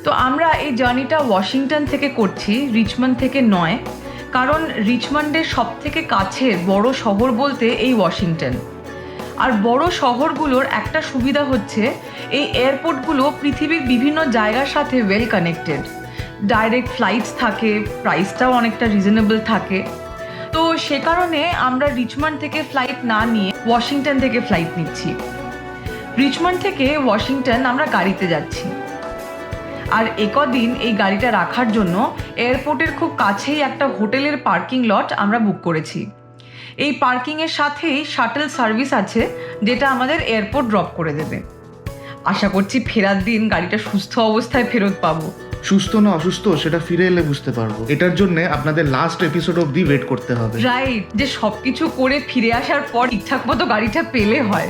তো আমরা এই জার্নিটা ওয়াশিংটন থেকে করছি, রিচমন্ড থেকে নয়, কারণ রিচমন্ডের সব থেকে কাছের বড় শহর বলতে এই ওয়াশিংটন। আর বড় শহরগুলোর একটা সুবিধা হচ্ছে এই এয়ারপোর্টগুলো পৃথিবীর বিভিন্ন জায়গার সাথে ওয়েল কানেক্টেড। ডাইরেক্ট ফ্লাইটস থাকে, প্রাইসটাও অনেকটা রিজনেবল থাকে। তো সে কারণে আমরা রিচমন্ড থেকে ফ্লাইট না নিয়ে ওয়াশিংটন থেকে ফ্লাইট নিচ্ছি। রিচমন্ড থেকে ওয়াশিংটন আমরা গাড়িতে যাচ্ছি। আর একদিন এই গাড়িটা রাখার জন্য এয়ারপোর্টের খুব কাছেই একটা হোটেলের পার্কিং লট আমরা বুক করেছি। এই পার্কিংয়ের সাথেই শাটল সার্ভিস আছে, যেটা আমাদের এয়ারপোর্ট ড্রপ করে দেবে। আশা করছি ফেরার দিন গাড়িটা সুস্থ অবস্থায় ফেরত পাবো। সুস্থ না অসুস্থ সেটা ফিরে এলে বুঝতে পারবো। এটার জন্য আপনাদের লাস্ট এপিসোড অবধি ওয়েট করতে হবে। রাইট, যে সবকিছু করে ফিরে আসার পর ঠিকঠাক মতো গাড়িটা পেলে হয়।